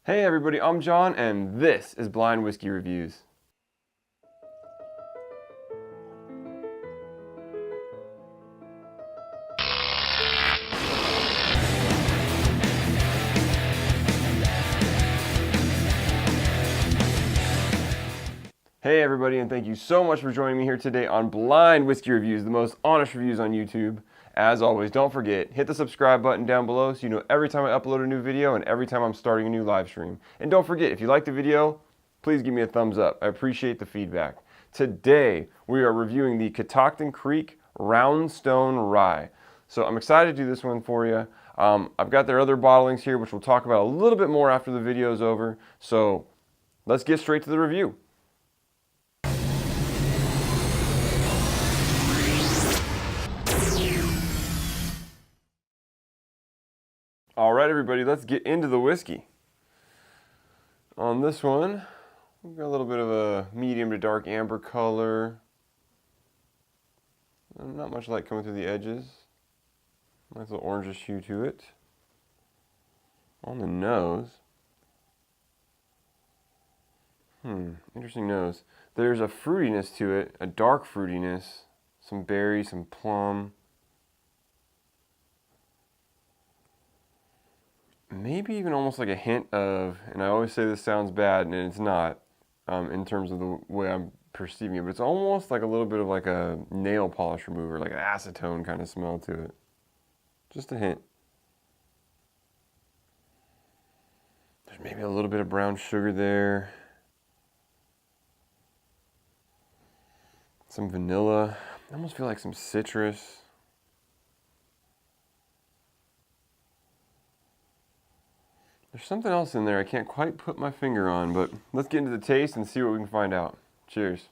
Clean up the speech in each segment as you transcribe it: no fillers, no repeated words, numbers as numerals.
Hey everybody, I'm John and this is Blind Whiskey Reviews. Hey everybody, and thank you so much for joining me here today on Blind Whiskey Reviews, the most honest reviews on YouTube. As always, don't forget, hit the subscribe button down below so you know every time I upload a new video and every time I'm starting a new live stream. And don't forget, if you like the video, please give me a thumbs up. I appreciate the feedback. Today, we are reviewing the Catoctin Creek Roundstone Rye. So I'm excited to do this one for you. I've got their other bottlings here, which we'll talk about a little bit more after the video is over. So let's get straight to the review. All right, everybody, let's get into the whiskey. On this one, we've got a little bit of a medium to dark amber color. Not much light coming through the edges. Nice little orangish hue to it. On the nose. Interesting nose. There's a fruitiness to it, a dark fruitiness. Some berry, some plum. Maybe even almost like a hint of, and I always say this sounds bad, and it's not, in terms of the way I'm perceiving it, but it's almost like a little bit of like a nail polish remover, like an acetone kind of smell to it. Just a hint. There's maybe a little bit of brown sugar there. Some vanilla. I almost feel like some citrus. There's something else in there I can't quite put my finger on, but let's get into the taste and see what we can find out. Cheers.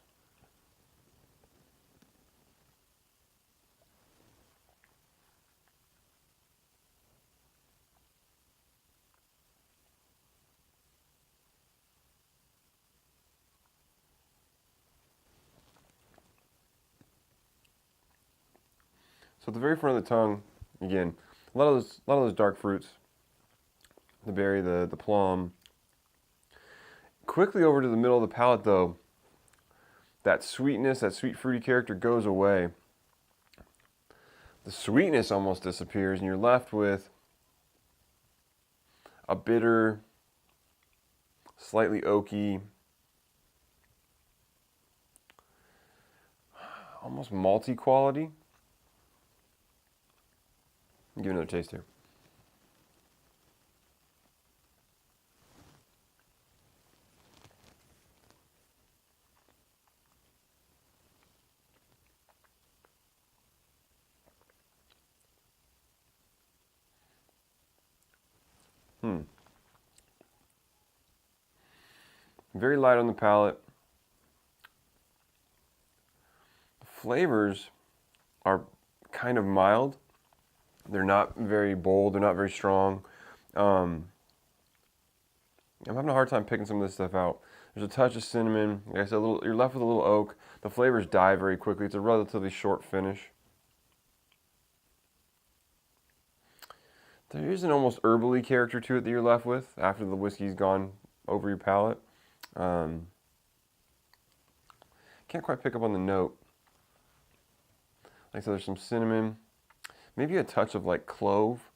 So at the very front of the tongue, again, a lot of those dark fruits. The berry, the plum. Quickly over to the middle of the palate though, that sweetness, that sweet fruity character goes away. The sweetness almost disappears and you're left with a bitter, slightly oaky, almost malty quality. Give it another taste here. Very light on the palate. The flavors are kind of mild. They're not very bold. They're not very strong. I'm having a hard time picking some of this stuff out. There's a touch of cinnamon. Like I said, you're left with a little oak. The flavors die very quickly. It's a relatively short finish. There is an almost herbally character to it that you're left with after the whiskey's gone over your palate. Can't quite pick up on the note. Like I said, there's some cinnamon, maybe a touch of like clove.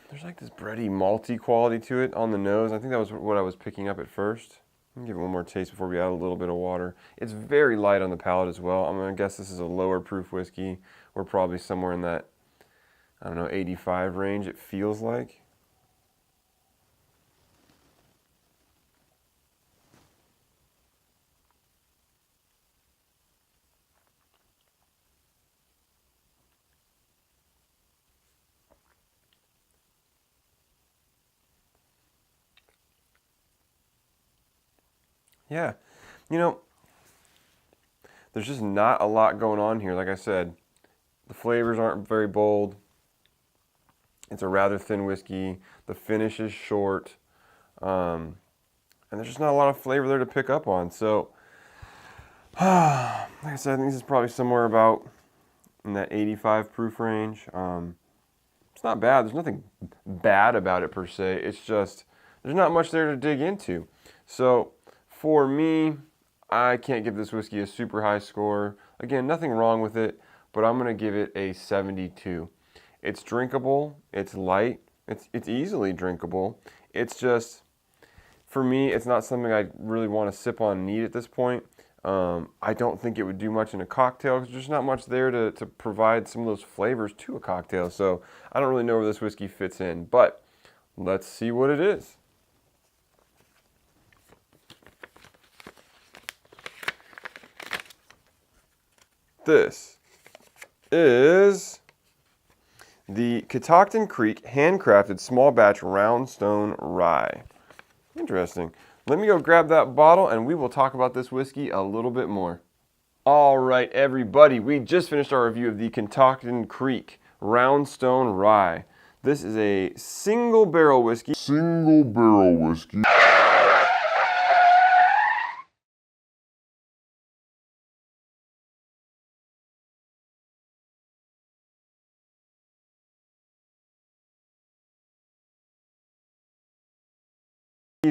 There's like this bready, malty quality to it on the nose. I think that was what I was picking up at first. Let me give it one more taste before we add a little bit of water. It's very light on the palate as well. I'm going to guess this is a lower proof whiskey. We're probably somewhere in that, I don't know, 85 range, it feels like. Yeah, you know, there's just not a lot going on here. Like I said, the flavors aren't very bold. It's a rather thin whiskey. The finish is short. And there's just not a lot of flavor there to pick up on. So, like I said, I think this is probably somewhere about in that 85 proof range. It's not bad. There's nothing bad about it per se. It's just there's not much there to dig into. So for me, I can't give this whiskey a super high score. Again, nothing wrong with it, but I'm going to give it a 72. It's drinkable. It's light. It's easily drinkable. It's just, for me, it's not something I really want to sip on neat at this point. I don't think it would do much in a cocktail because there's not much there to provide some of those flavors to a cocktail. So I don't really know where this whiskey fits in, but let's see what it is. This is the Catoctin Creek handcrafted small batch Roundstone Rye. Interesting. Let me go grab that bottle and we will talk about this whiskey a little bit more. All right, everybody, we just finished our review of the Catoctin Creek Roundstone Rye. This is a single barrel whiskey.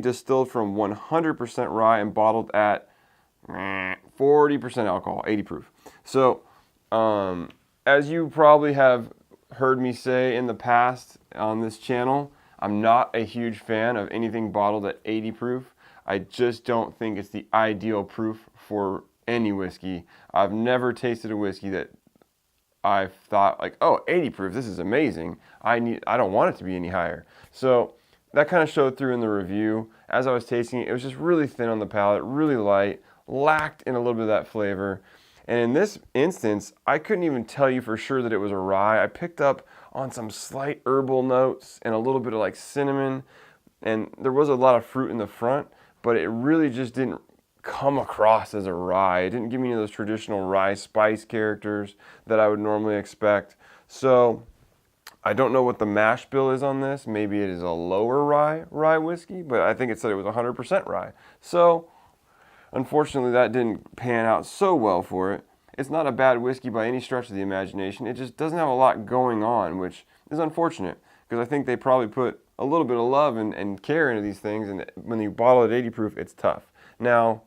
Distilled from 100% rye and bottled at 40% alcohol, 80 proof. So, as you probably have heard me say in the past on this channel, I'm not a huge fan of anything bottled at 80 proof. I just don't think it's the ideal proof for any whiskey. I've never tasted a whiskey that I've thought like, oh, 80 proof, this is amazing. I don't want it to be any higher. So that kind of showed through in the review. As I was tasting it, it was just really thin on the palate, really light, lacked in a little bit of that flavor. And in this instance, I couldn't even tell you for sure that it was a rye. I picked up on some slight herbal notes and a little bit of like cinnamon. And there was a lot of fruit in the front, but it really just didn't come across as a rye. It didn't give me any of those traditional rye spice characters that I would normally expect. So I don't know what the mash bill is on this. Maybe it is a lower rye whiskey, but I think it said it was 100% rye. So unfortunately, that didn't pan out so well for it. It's not a bad whiskey by any stretch of the imagination. It just doesn't have a lot going on, which is unfortunate because I think they probably put a little bit of love and care into these things, and when you bottle at 80 proof, it's tough. Now,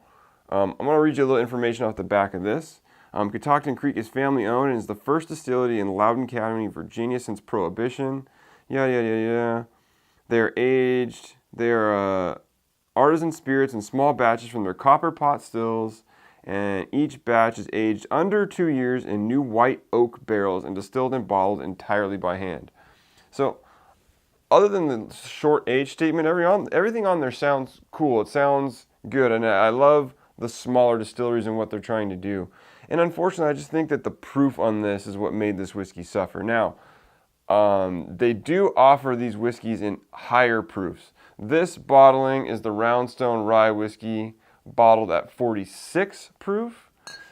I'm going to read you a little information off the back of this. Catoctin Creek is family owned and is the first distillery in Loudoun County, Virginia since Prohibition. Yada, yada, yada. They're aged. They're artisan spirits in small batches from their copper pot stills, and each batch is aged under 2 years in new white oak barrels and distilled and bottled entirely by hand. So, other than the short age statement, everything on there sounds cool. It sounds good, and I love the smaller distilleries and what they're trying to do. And unfortunately, I just think that the proof on this is what made this whiskey suffer. Now, they do offer these whiskeys in higher proofs. This bottling is the Roundstone Rye whiskey bottled at 46 proof.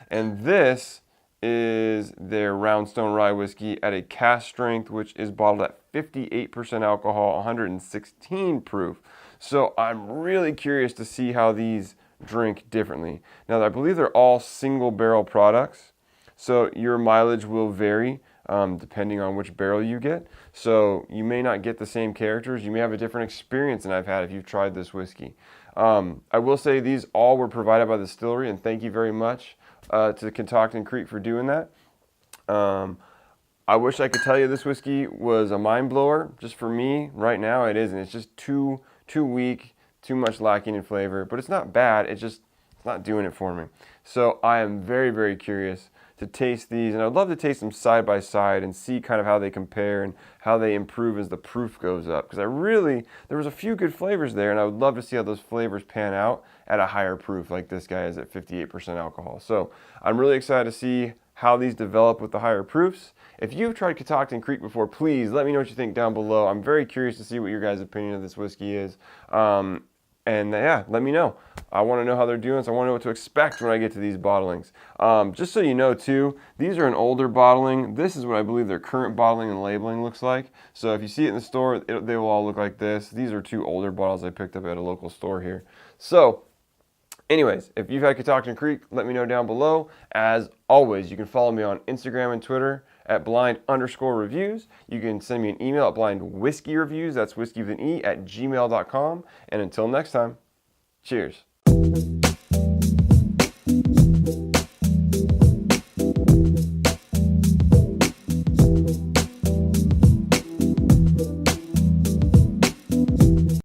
And this is their Roundstone Rye whiskey at a cask strength, which is bottled at 58% alcohol, 116 proof. So I'm really curious to see how these drink differently. Now, I believe they're all single barrel products, so your mileage will vary depending on which barrel you get. So you may not get the same characters. You may have a different experience than I've had if you've tried this whiskey. I will say these all were provided by the distillery, and thank you very much to Catoctin Creek for doing that. I wish I could tell you this whiskey was a mind blower. Just for me, right now, it isn't. It's just too weak, too much lacking in flavor, but it's not bad. It's not doing it for me. So I am very, very curious to taste these, and I'd love to taste them side by side and see kind of how they compare and how they improve as the proof goes up. Because there was a few good flavors there, and I would love to see how those flavors pan out at a higher proof like this guy is at 58% alcohol. So I'm really excited to see how these develop with the higher proofs. If you've tried Catoctin Creek before, please let me know what you think down below. I'm very curious to see what your guys' opinion of this whiskey is. Yeah, let me know. I want to know how they're doing, so I want to know what to expect when I get to these bottlings. Just so you know, too, these are an older bottling. This is what I believe their current bottling and labeling looks like. So if you see it in the store, they will all look like this. These are 2 older bottles I picked up at a local store here. So Anyways, if you've had Catoctin Creek, let me know down below. As always, you can follow me on Instagram and Twitter at blind_reviews. You can send me an email at blindwhiskyreviews, that's whiskey with an E, @gmail.com. And until next time, cheers.